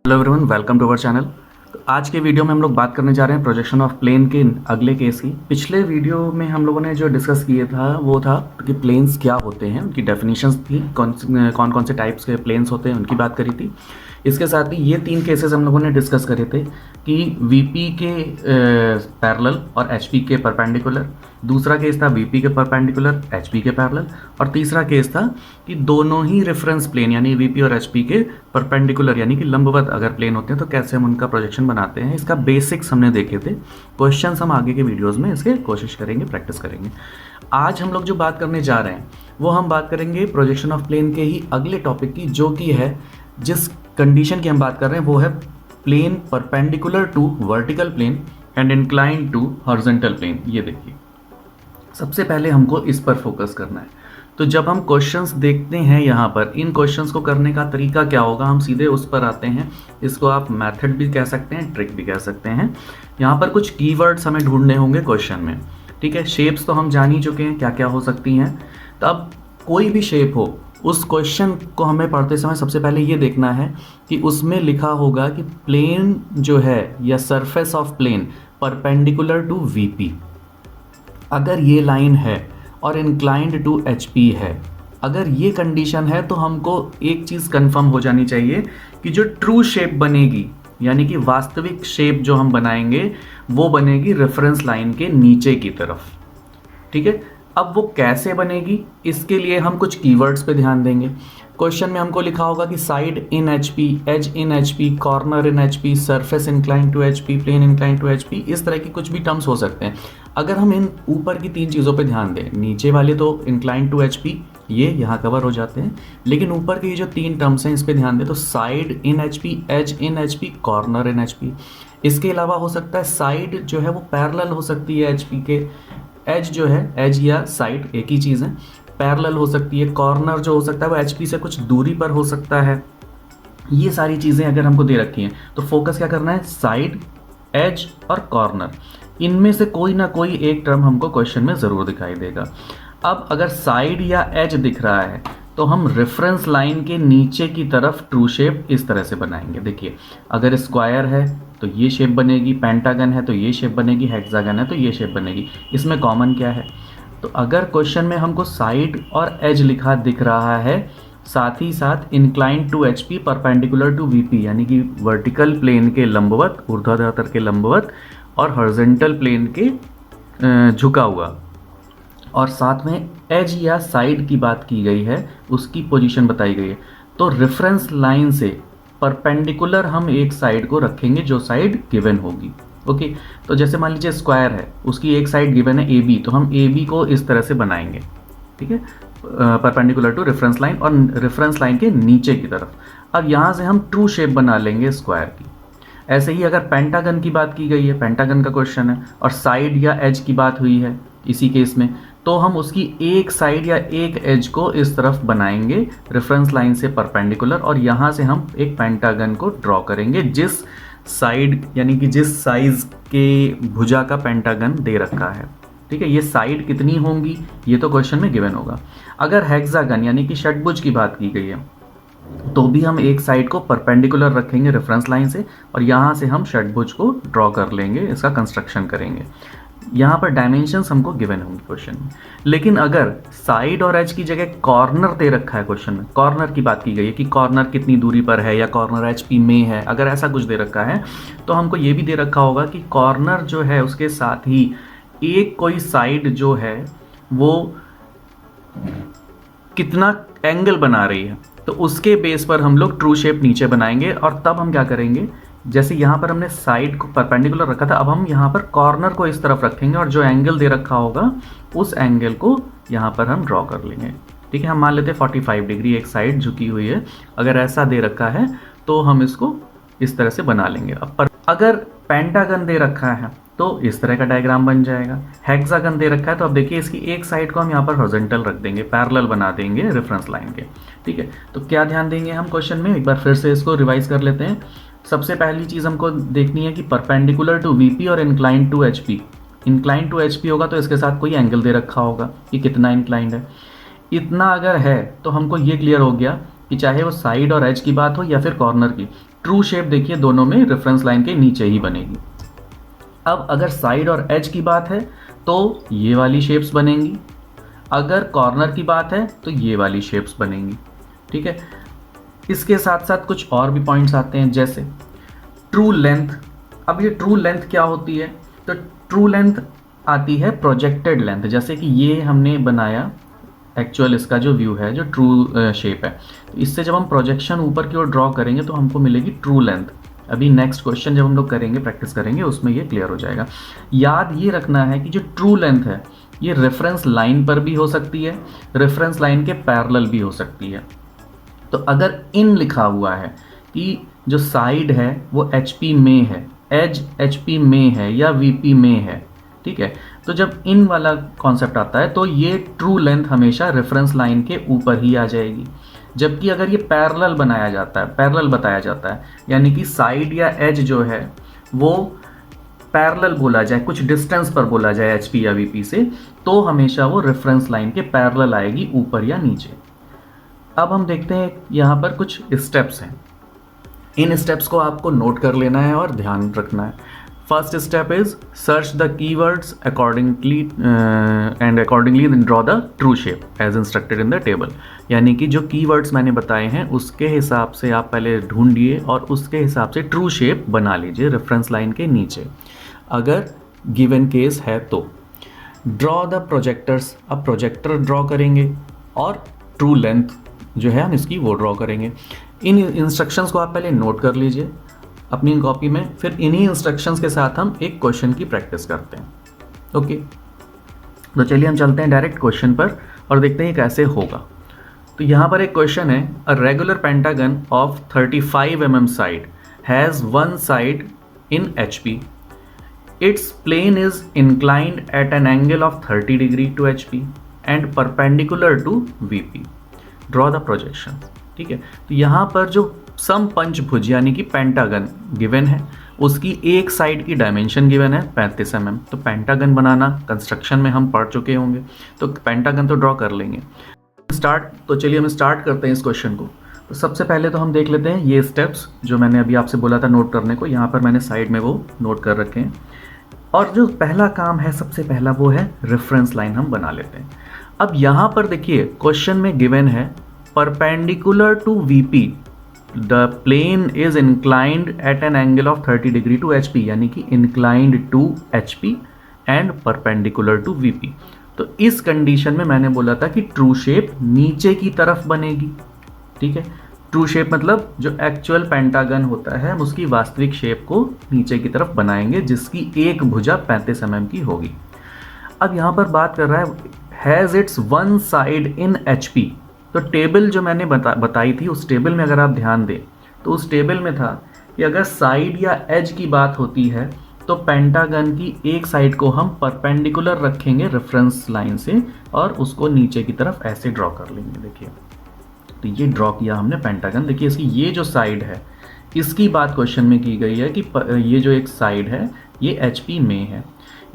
Hello everyone, welcome to our channel. तो आज के वीडियो में हम लोग बात करने जा रहे हैं प्रोजेक्शन ऑफ प्लेन के अगले केस की। पिछले वीडियो में हम लोगों ने जो डिस्कस किया था वो था कि प्लेन्स क्या होते हैं, उनकी डेफिनेशंस थी, कौन कौन से टाइप्स के प्लेन्स होते हैं उनकी बात करी थी। इसके साथ ही ये 3 केसेस हम लोगों ने डिस्कस करे थे कि वीपी के पैरेलल और एचपी के परपेंडिकुलर, दूसरा केस था वीपी के परपेंडिकुलर एचपी के पैरेलल, और तीसरा केस था कि दोनों ही रेफरेंस प्लेन यानी वीपी और एचपी के परपेंडिकुलर यानी कि लंबवत अगर प्लेन होते हैं तो कैसे हम उनका प्रोजेक्शन बनाते हैं। इसका बेसिक्स हमने देखे थे। क्वेश्चंस हम आगे के वीडियोस में इसके कोशिश करेंगे, प्रैक्टिस करेंगे। आज हम लोग जो बात करने जा रहे हैं वो हम बात करेंगे प्रोजेक्शन ऑफ प्लेन के ही अगले टॉपिक की, जो कि है जिस कंडीशन की हम बात कर रहे हैं वो है plane perpendicular to vertical plane and inclined to horizontal plane. ये देखिए, सबसे पहले हमको इस पर फोकस करना है। तो जब हम क्वेश्चंस देखते हैं यहाँ पर, इन क्वेश्चंस को करने का तरीका क्या होगा, हम सीधे उस पर आते हैं। इसको आप मेथड भी कह सकते हैं, ट्रिक भी कह सकते हैं। यहाँ पर कुछ कीवर्ड्स हमें ढूंढने होंगे क्वेश्चन में, ठीक है। शेप्स तो हम जान ही चुके हैं क्या क्या हो सकती हैं। तो अब कोई भी शेप हो, उस क्वेश्चन को हमें पढ़ते समय सबसे पहले ये देखना है कि उसमें लिखा होगा कि प्लेन जो है या surface of plane perpendicular to VP, अगर ये लाइन है और इंक्लाइंड टू एचपी है, अगर ये कंडीशन है तो हमको एक चीज़ कंफर्म हो जानी चाहिए कि जो ट्रू शेप बनेगी यानी कि वास्तविक शेप जो हम बनाएंगे वो बनेगी रेफरेंस लाइन के नीचे की तरफ, ठीक है। अब वो कैसे बनेगी, इसके लिए हम कुछ कीवर्ड्स पे ध्यान देंगे। क्वेश्चन में हमको लिखा होगा कि side in HP, edge in HP, corner in HP, surface incline to HP, plane incline to HP, इस तरह की कुछ भी टर्म्स हो सकते हैं। अगर हम इन ऊपर की 3 चीज़ों पे ध्यान दें, नीचे वाले तो इंक्लाइन टू एचपी ये यहाँ कवर हो जाते हैं, लेकिन ऊपर के ये जो 3 टर्म्स हैं इस पे ध्यान दें तो side in HP, edge in HP, corner in HP. इसके अलावा हो सकता है साइड जो है वो पैरेलल हो सकती है एचपी के, एज जो है, एज या साइड एक ही चीज़ है, पैरेलल हो सकती है। कॉर्नर जो हो सकता है वो एचपी से कुछ दूरी पर हो सकता है। ये सारी चीज़ें अगर हमको दे रखी हैं तो फोकस क्या करना है, साइड, एज और कॉर्नर, इनमें से कोई ना कोई एक टर्म हमको क्वेश्चन में ज़रूर दिखाई देगा। अब अगर साइड या एज दिख रहा है तो हम रेफरेंस लाइन के नीचे की तरफ ट्रू शेप इस तरह से बनाएंगे। देखिए, अगर स्क्वायर है तो ये शेप बनेगी, पेंटागन है तो ये शेप बनेगी, हेक्सागन है तो ये शेप बनेगी। इसमें कॉमन क्या है, तो अगर क्वेश्चन में हमको साइड और एज लिखा दिख रहा है, साथ ही साथ incline to HP perpendicular to VP यानी कि वर्टिकल प्लेन के लंबवत, ऊर्ध्वाधर के लंबवत, और हॉरिजॉन्टल प्लेन के झुका हुआ, और साथ में एज या साइड की बात की गई है, उसकी पोजीशन बताई गई है, तो रेफरेंस लाइन से परपेंडिकुलर हम एक साइड को रखेंगे जो साइड गिवन होगी। ओके, तो जैसे मान लीजिए स्क्वायर है, उसकी एक साइड गिवन है ए बी, तो हम ए बी को इस तरह से बनाएंगे, ठीक है, परपेंडिकुलर टू रेफरेंस लाइन और रेफरेंस लाइन के नीचे की तरफ। अब यहाँ से हम ट्रू शेप बना लेंगे स्क्वायर की। ऐसे ही अगर पेंटागन की बात की गई है, पेंटागन का क्वेश्चन है, और साइड या एज की बात हुई है इसी केस में, तो हम उसकी एक साइड या एक एज को इस तरफ बनाएंगे रेफरेंस लाइन से परपेंडिकुलर, और यहाँ से हम एक पेंटागन को ड्रॉ करेंगे जिस साइड यानी कि जिस साइज के भुजा का पेंटागन दे रखा है, ठीक है। ये साइड कितनी होंगी ये तो क्वेश्चन में गिवन होगा। अगर हेक्सागन यानी कि षटभुज की बात की गई है तो भी हम एक साइड को परपेंडिकुलर रखेंगे रेफरेंस लाइन से, और यहाँ से हम षटभुज को ड्रॉ कर लेंगे, इसका कंस्ट्रक्शन करेंगे। यहाँ पर डायमेंशंस हमको गिवन होंगे क्वेश्चन में। लेकिन अगर साइड और एज की जगह कॉर्नर दे रखा है क्वेश्चन में, कॉर्नर की बात की गई है कि कॉर्नर कितनी दूरी पर है या कॉर्नर एचपी में है, अगर ऐसा कुछ दे रखा है तो हमको ये भी दे रखा होगा कि कॉर्नर जो है उसके साथ ही एक कोई साइड जो है वो कितना एंगल बना रही है, तो उसके बेस पर हम लोग ट्रू शेप नीचे बनाएंगे। और तब हम क्या करेंगे, जैसे यहाँ पर हमने साइड को परपेंडिकुलर रखा था, अब हम यहाँ पर कॉर्नर को इस तरफ रखेंगे और जो एंगल दे रखा होगा उस एंगल को यहाँ पर हम ड्रॉ कर लेंगे, ठीक है। हम मान लेते हैं 45 डिग्री एक साइड झुकी हुई है, अगर ऐसा दे रखा है तो हम इसको इस तरह से बना लेंगे। अब अगर पेंटागन दे रखा है तो इस तरह का डायग्राम बन जाएगा। हेक्सागन दे रखा है तो अब देखिए इसकी एक साइड को हम यहाँ पर हॉरिजॉन्टल रख देंगे, पैरेलल बना देंगे रेफरेंस लाइन के, ठीक है। तो क्या ध्यान देंगे हम क्वेश्चन में, एक बार फिर से इसको रिवाइज कर लेते हैं। सबसे पहली चीज़ हमको देखनी है कि परपेंडिकुलर टू वीपी और incline to HP. Incline to HP होगा तो इसके साथ कोई एंगल दे रखा होगा कि कितना इंक्लाइंड है। इतना अगर है तो हमको ये क्लियर हो गया कि चाहे वो साइड और एज की बात हो या फिर कॉर्नर की, ट्रू शेप देखिए दोनों में रेफरेंस लाइन के नीचे ही बनेगी। अब अगर साइड और एज की बात है तो ये वाली शेप्स बनेंगी, अगर कॉर्नर की बात है तो ये वाली शेप्स बनेंगी, ठीक है। इसके साथ साथ कुछ और भी पॉइंट्स आते हैं, जैसे ट्रू लेंथ। अब ये ट्रू लेंथ क्या होती है, तो ट्रू लेंथ आती है प्रोजेक्टेड लेंथ। जैसे कि ये हमने बनाया एक्चुअल इसका जो व्यू है, जो ट्रू शेप है, तो इससे जब हम प्रोजेक्शन ऊपर की ओर ड्रॉ करेंगे तो हमको मिलेगी ट्रू लेंथ। अभी नेक्स्ट क्वेश्चन जब हम लोग करेंगे, प्रैक्टिस करेंगे, उसमें ये क्लियर हो जाएगा। याद ये रखना है कि जो ट्रू लेंथ है ये रेफरेंस लाइन पर भी हो सकती है, रेफरेंस लाइन के पैरेलल भी हो सकती है। तो अगर इन लिखा हुआ है कि जो साइड है वो HP में है, एज HP में है या VP में है, ठीक है, तो जब इन वाला कॉन्सेप्ट आता है तो ये ट्रू लेंथ हमेशा रेफरेंस लाइन के ऊपर ही आ जाएगी। जबकि अगर ये पैरेलल बनाया जाता है, पैरेलल बताया जाता है, यानी कि साइड या एज जो है वो पैरेलल बोला जाए, कुछ डिस्टेंस पर बोला जाए HP या VP से, तो हमेशा वो रेफरेंस लाइन के पैरेलल आएगी, ऊपर या नीचे। अब हम देखते हैं यहाँ पर कुछ स्टेप्स हैं। इन स्टेप्स को आपको नोट कर लेना है और ध्यान रखना है। First step is search the keywords accordingly and accordingly draw the true shape as instructed in the table. यानी कि जो कीवर्ड्स मैंने बताए हैं उसके हिसाब से आप पहले ढूंढिए और उसके हिसाब से ट्रू शेप बना लीजिए रेफरेंस लाइन के नीचे, अगर गिवन केस है तो। ड्रॉ द प्रोजेक्टर्स, अब प्रोजेक्टर ड्रॉ करेंगे और ट्रू लेंथ जो है हम इसकी वो ड्रॉ करेंगे। इन इंस्ट्रक्शंस को आप पहले नोट कर लीजिए अपनी कॉपी में, फिर इन्हीं इंस्ट्रक्शंस के साथ हम एक क्वेश्चन की प्रैक्टिस करते हैं। ओके, तो चलिए हम चलते हैं डायरेक्ट क्वेश्चन पर और देखते हैं कैसे होगा। तो यहाँ पर एक क्वेश्चन है, a regular pentagon of 35 mm side has one side in HP. Its plane is inclined at an angle of 30 degree to HP and perpendicular to VP. Draw the projection. ठीक है, तो यहाँ पर जो समपंचभुज यानी कि पेंटागन गिवन है, उसकी एक साइड की डायमेंशन गिवन है 35 mm। तो पेंटागन बनाना कंस्ट्रक्शन में हम पढ़ चुके होंगे, तो पेंटागन तो ड्रॉ कर लेंगे। तो चलिए हम स्टार्ट करते हैं इस क्वेश्चन को। तो सबसे पहले तो हम देख लेते हैं ये स्टेप्स जो मैंने अभी आपसे बोला था नोट करने को, यहाँ पर मैंने साइड में वो नोट कर रखे हैं। और जो पहला काम है, सबसे पहला वो है रेफरेंस लाइन हम बना लेते हैं। अब यहाँ पर देखिए क्वेश्चन में गिवन है perpendicular to VP the plane is inclined at an angle of 30 degree to HP, यानी कि inclined to HP and perpendicular to VP। तो इस कंडीशन में मैंने बोला था कि ट्रू शेप नीचे की तरफ बनेगी, ठीक है। ट्रू शेप मतलब जो एक्चुअल पेंटागन होता है हम उसकी वास्तविक शेप को नीचे की तरफ बनाएंगे, जिसकी एक भुजा 35 mm की होगी। अब यहाँ पर बात कर रहा है has its one side in HP। तो टेबल जो मैंने बताई थी, उस टेबल में अगर आप ध्यान दें तो उस टेबल में था कि अगर साइड या एज की बात होती है तो पेंटागन की एक साइड को हम परपेंडिकुलर रखेंगे रेफरेंस लाइन से और उसको नीचे की तरफ ऐसे ड्रॉ कर लेंगे। देखिए, तो ये ड्रॉ किया हमने पेंटागन। देखिए इसकी ये जो साइड है इसकी बात क्वेश्चन में की गई है कि ये जो एक साइड है ये HP में है,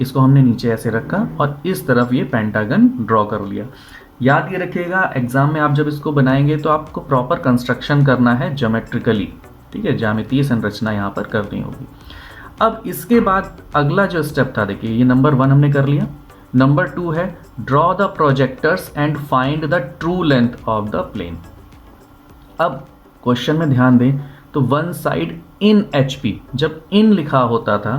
इसको हमने नीचे ऐसे रखा और इस तरफ ये पेंटागन ड्रॉ कर लिया। याद ये रखिएगा एग्जाम में आप जब इसको बनाएंगे तो आपको प्रॉपर कंस्ट्रक्शन करना है ज्योमेट्रिकली, ठीक है, ज्यामितीय संरचना यहाँ पर करनी होगी। अब इसके बाद अगला जो स्टेप था, देखिए ये नंबर 1 हमने कर लिया। नंबर 2 है draw the projectors and find the true length of the plane. अब क्वेश्चन में ध्यान दें तो वन साइड इन HP, जब इन लिखा होता था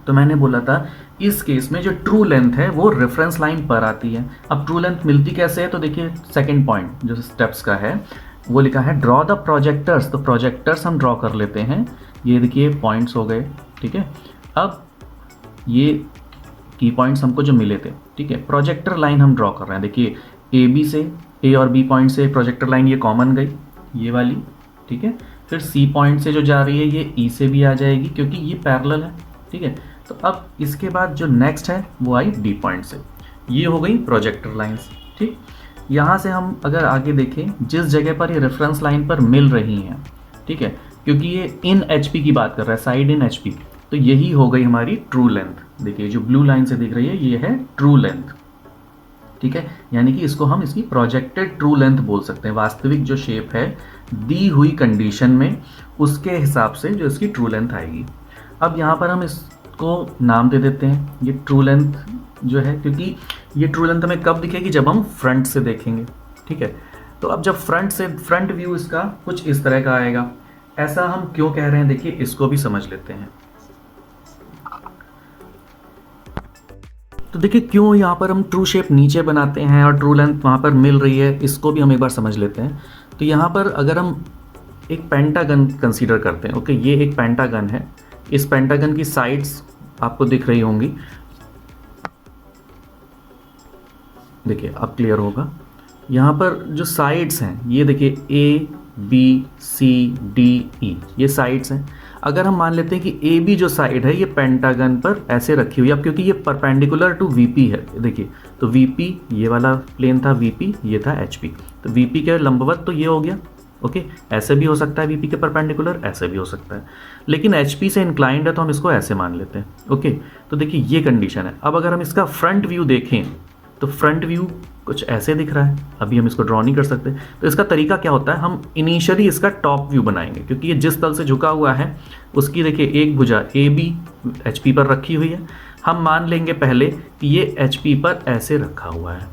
तो मैंने बोला था इस केस में जो ट्रू लेंथ है वो रेफरेंस लाइन पर आती है। अब ट्रू लेंथ मिलती कैसे है, तो देखिए सेकंड पॉइंट जो स्टेप्स का है वो लिखा है ड्रॉ द प्रोजेक्टर्स। तो प्रोजेक्टर्स हम ड्रॉ कर लेते हैं, ये देखिए पॉइंट्स हो गए, ठीक है। अब ये की पॉइंट्स हमको जो मिले थे, ठीक है, प्रोजेक्टर लाइन हम ड्रॉ कर रहे हैं। देखिए AB से, A और B पॉइंट से प्रोजेक्टर लाइन ये कॉमन गई, ये वाली, ठीक है। फिर C पॉइंट से जो जा रही है ये E से भी आ जाएगी क्योंकि ये पैरेलल है, ठीक है। तो अब इसके बाद जो नेक्स्ट है वो आई D पॉइंट से, ये हो गई प्रोजेक्टर लाइंस, ठीक। यहाँ से हम अगर आगे देखें जिस जगह पर ये रेफरेंस लाइन पर मिल रही हैं, ठीक है, क्योंकि ये इन HP की बात कर रहा है, साइड इन HP, तो यही हो गई हमारी ट्रू लेंथ। देखिए जो ब्लू लाइन से दिख रही है ये है ट्रू लेंथ, ठीक है, यानी कि इसको हम इसकी प्रोजेक्टेड ट्रू लेंथ बोल सकते हैं। वास्तविक जो शेप है दी हुई कंडीशन में उसके हिसाब से जो इसकी ट्रू लेंथ आएगी। अब यहाँ पर हम इसको नाम दे देते हैं, ये ट्रू लेंथ जो है, क्योंकि ये ट्रू लेंथ हमें कब दिखेगी, जब हम फ्रंट से देखेंगे, ठीक है। तो अब जब फ्रंट व्यू इसका कुछ इस तरह का आएगा। ऐसा हम क्यों कह रहे हैं, देखिए इसको भी समझ लेते हैं। तो देखिए क्यों यहाँ पर हम ट्रू शेप नीचे बनाते हैं और ट्रू लेंथ वहाँ पर मिल रही है, इसको भी हम एक बार समझ लेते हैं। तो यहाँ पर अगर हम एक पेंटागन कंसीडर करते हैं, ओके, ये एक पेंटागन है। इस पेंटागन की साइड्स आपको दिख रही होंगी, देखिए अब क्लियर होगा। यहाँ पर जो साइड्स हैं ये देखिए A B C D E, ये साइड्स हैं। अगर हम मान लेते हैं कि ए बी जो साइड है ये पेंटागन पर ऐसे रखी हुई है, अब क्योंकि ये परपेंडिकुलर टू वीपी है, देखिए तो वीपी ये वाला प्लेन था, वीपी ये था एचपी, तो वीपी के लंबवत तो ये हो गया, ओके। ऐसे भी हो सकता है वीपी के परपेंडिकुलर, ऐसे भी हो सकता है, लेकिन एचपी से इंक्लाइंड है तो हम इसको ऐसे मान लेते हैं, ओके। तो देखिए ये कंडीशन है। अब अगर हम इसका फ्रंट व्यू देखें तो फ्रंट व्यू कुछ ऐसे दिख रहा है, अभी हम इसको ड्रॉ नहीं कर सकते। तो इसका तरीका क्या होता है, हम इनिशियली इसका टॉप व्यू बनाएंगे, क्योंकि ये जिस तल से झुका हुआ है उसकी देखिए एक भुजा ए बी एच पी पर रखी हुई है। हम मान लेंगे पहले कि ये एच पी पर ऐसे रखा हुआ है।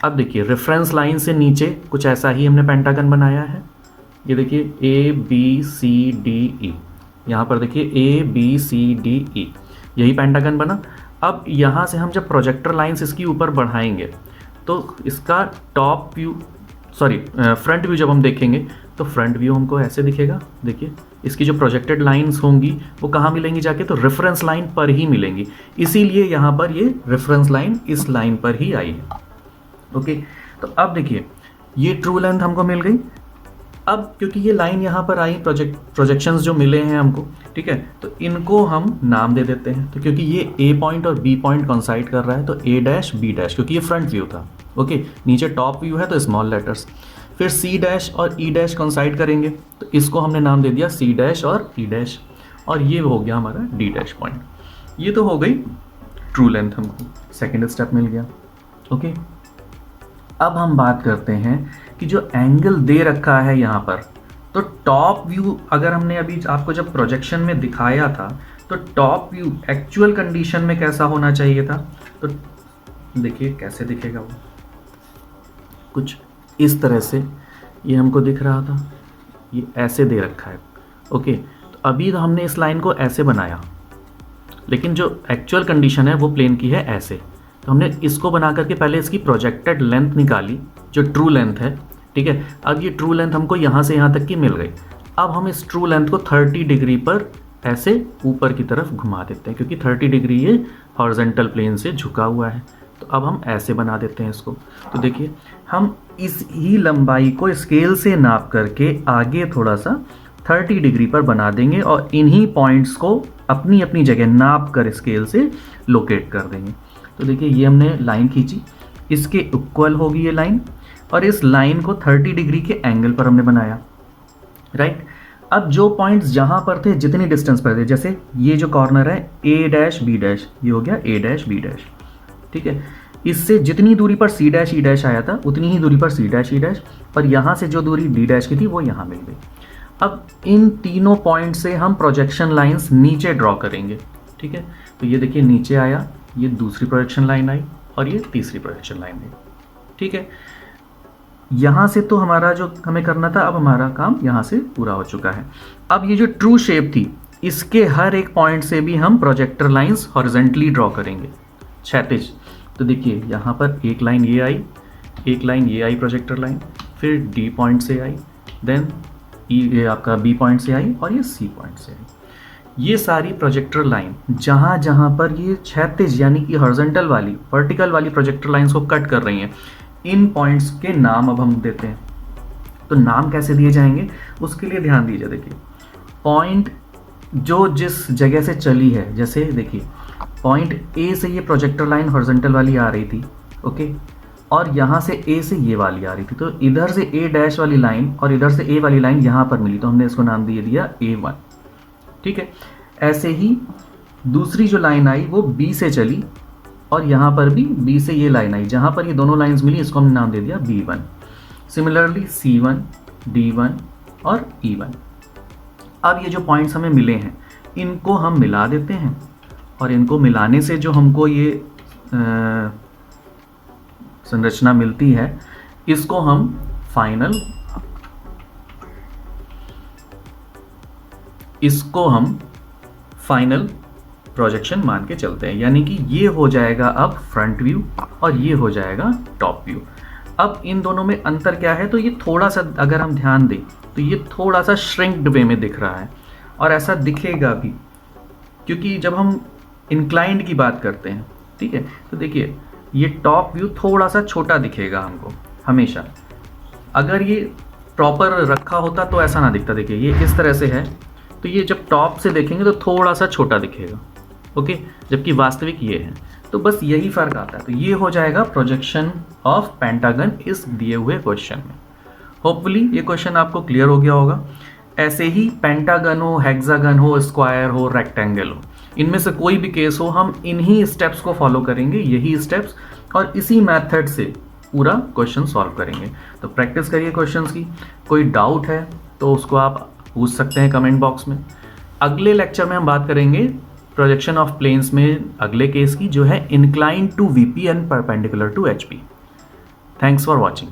अब देखिए रेफरेंस लाइन से नीचे कुछ ऐसा ही हमने पेंटागन बनाया है, ये देखिए A B C D E, यहाँ पर देखिए A B C D E, यही पेंटागन बना। अब यहाँ से हम जब प्रोजेक्टर लाइंस इसकी ऊपर बढ़ाएंगे तो इसका टॉप व्यू फ्रंट व्यू जब हम देखेंगे तो फ्रंट व्यू हमको ऐसे दिखेगा। देखिए इसकी जो प्रोजेक्टेड लाइंस होंगी वो कहाँ मिलेंगी जाके, तो रेफरेंस लाइन पर ही मिलेंगी, इसीलिए यहाँ पर ये रेफरेंस लाइन इस लाइन पर ही आई है, ओके। तो अब देखिए ये ट्रू लेंथ हमको मिल गई। अब क्योंकि ये लाइन यहाँ पर आई, प्रोजेक्शंस जो मिले हैं हमको, ठीक है, तो इनको हम नाम दे देते हैं। तो क्योंकि ये ए पॉइंट और बी पॉइंट कॉन्साइड कर रहा है तो ए डैश बी डैश, क्योंकि ये फ्रंट व्यू था, ओके। नीचे टॉप व्यू है तो स्मॉल लेटर्स। फिर सी डैश और ई डैश कॉन्साइड करेंगे तो इसको हमने नाम दे दिया सी डैश और ई डैश, और ये हो गया हमारा डी डैश पॉइंट। ये तो हो गई ट्रू लेंथ, हमको सेकेंड स्टेप मिल गया, ओके। अब हम बात करते हैं कि जो एंगल दे रखा है यहाँ पर, तो टॉप व्यू अगर हमने अभी आपको जब प्रोजेक्शन में दिखाया था तो टॉप व्यू एक्चुअल कंडीशन में कैसा होना चाहिए था, तो देखिए कैसे दिखेगा वो, कुछ इस तरह से ये हमको दिख रहा था, ये ऐसे दे रखा है, ओके। तो अभी तो हमने इस लाइन को ऐसे बनाया, लेकिन जो एक्चुअल कंडीशन है वो प्लेन की है ऐसे। तो हमने इसको बना करके पहले इसकी प्रोजेक्टेड लेंथ निकाली जो ट्रू लेंथ है, ठीक है। अब ये ट्रू लेंथ हमको यहाँ से यहाँ तक की मिल गई। अब हम इस ट्रू लेंथ को 30 डिग्री पर ऐसे ऊपर की तरफ घुमा देते हैं, क्योंकि 30 डिग्री ये हॉरिजॉन्टल प्लेन से झुका हुआ है। तो अब हम ऐसे बना देते हैं इसको। तो देखिए हम इस ही लंबाई को स्केल से नाप करके आगे थोड़ा सा 30 डिग्री पर बना देंगे और इन्हीं पॉइंट्स को अपनी अपनी जगह नाप कर स्केल से लोकेट कर देंगे। तो देखिए ये हमने लाइन खींची, इसके इक्वल होगी ये लाइन, और इस लाइन को 30 डिग्री के एंगल पर हमने बनाया, राइट। अब जो पॉइंट्स जहाँ पर थे, जितनी डिस्टेंस पर थे, जैसे ये जो कॉर्नर है ए डैश बी डैश, ये हो गया ए डैश बी डैश, ठीक है। इससे जितनी दूरी पर सी डैश ई डैश आया था उतनी ही दूरी पर सी डैश ई डैश, और यहाँ से जो दूरी डी डैश की थी वो यहाँ मिल गई। अब इन तीनों पॉइंट से हम प्रोजेक्शन लाइंस नीचे ड्रॉ करेंगे, ठीक है। तो ये देखिए नीचे आया, ये दूसरी प्रोजेक्शन लाइन आई और ये तीसरी प्रोजेक्शन लाइन आई, ठीक है। यहाँ से तो हमारा जो हमें करना था, अब हमारा काम यहाँ से पूरा हो चुका है। अब ये जो ट्रू शेप थी इसके हर एक पॉइंट से भी हम प्रोजेक्टर लाइंस हॉरिजॉन्टली ड्रॉ करेंगे, क्षैतिज। तो देखिए यहाँ पर एक लाइन ये आई, एक लाइन ये आई प्रोजेक्टर लाइन, फिर डी पॉइंट से आई, देन ये आपका बी पॉइंट से आई और ये सी पॉइंट से आई। ये सारी प्रोजेक्टर लाइन जहाँ जहाँ पर ये क्षैतिज यानी कि हॉरिजॉन्टल वाली, वर्टिकल वाली प्रोजेक्टर लाइंस को कट कर रही हैं, इन पॉइंट्स के नाम अब हम देते हैं। तो नाम कैसे दिए जाएंगे उसके लिए ध्यान दीजिए। देखिए पॉइंट जो जिस जगह से चली है, जैसे देखिए पॉइंट ए से ये प्रोजेक्टर लाइन हॉरिजॉन्टल वाली आ रही थी, ओके, और यहाँ से ए से ये वाली आ रही थी, तो इधर से ए डैश वाली लाइन और इधर से ए वाली लाइन यहाँ पर मिली, तो हमने इसको नाम दे दिया A1, ठीक है। ऐसे ही दूसरी जो लाइन आई वो बी से चली और यहाँ पर भी बी से ये लाइन आई, जहाँ पर ये दोनों लाइंस मिली इसको हमने नाम दे दिया B1। सिमिलरली C1, D1, और E1। अब ये जो पॉइंट्स हमें मिले हैं इनको हम मिला देते हैं, और इनको मिलाने से जो हमको ये संरचना मिलती है इसको हम फाइनल प्रोजेक्शन मान के चलते हैं। यानी कि ये हो जाएगा अब फ्रंट व्यू और ये हो जाएगा टॉप व्यू। अब इन दोनों में अंतर क्या है, तो ये थोड़ा सा अगर हम ध्यान दें तो ये थोड़ा सा श्रिंक्ड वे में दिख रहा है, और ऐसा दिखेगा भी क्योंकि जब हम इंक्लाइंड की बात करते हैं, ठीक है, तो देखिए ये टॉप व्यू थोड़ा सा छोटा दिखेगा हमको हमेशा। अगर ये प्रॉपर रखा होता तो ऐसा ना दिखता। देखिए ये इस तरह से है, तो ये जब टॉप से देखेंगे तो थोड़ा सा छोटा दिखेगा, ओके, जबकि वास्तविक ये है। तो बस यही फ़र्क आता है। तो ये हो जाएगा प्रोजेक्शन ऑफ पेंटागन इस दिए हुए क्वेश्चन में। होपफुली ये क्वेश्चन आपको क्लियर हो गया होगा। ऐसे ही पेंटागन हो, हेक्सागन हो, स्क्वायर हो, रेक्टेंगल हो, इनमें से कोई भी केस हो, हम इन्हीं स्टेप्स को फॉलो करेंगे, यही स्टेप्स, और इसी मेथड से पूरा क्वेश्चन सॉल्व करेंगे। तो प्रैक्टिस करिए क्वेश्चंस की। कोई डाउट है तो उसको आप पूछ सकते हैं कमेंट बॉक्स में। अगले लेक्चर में हम बात करेंगे प्रोजेक्शन ऑफ प्लेन्स में अगले केस की, जो है incline to VP and perpendicular to HP. Thanks for watching.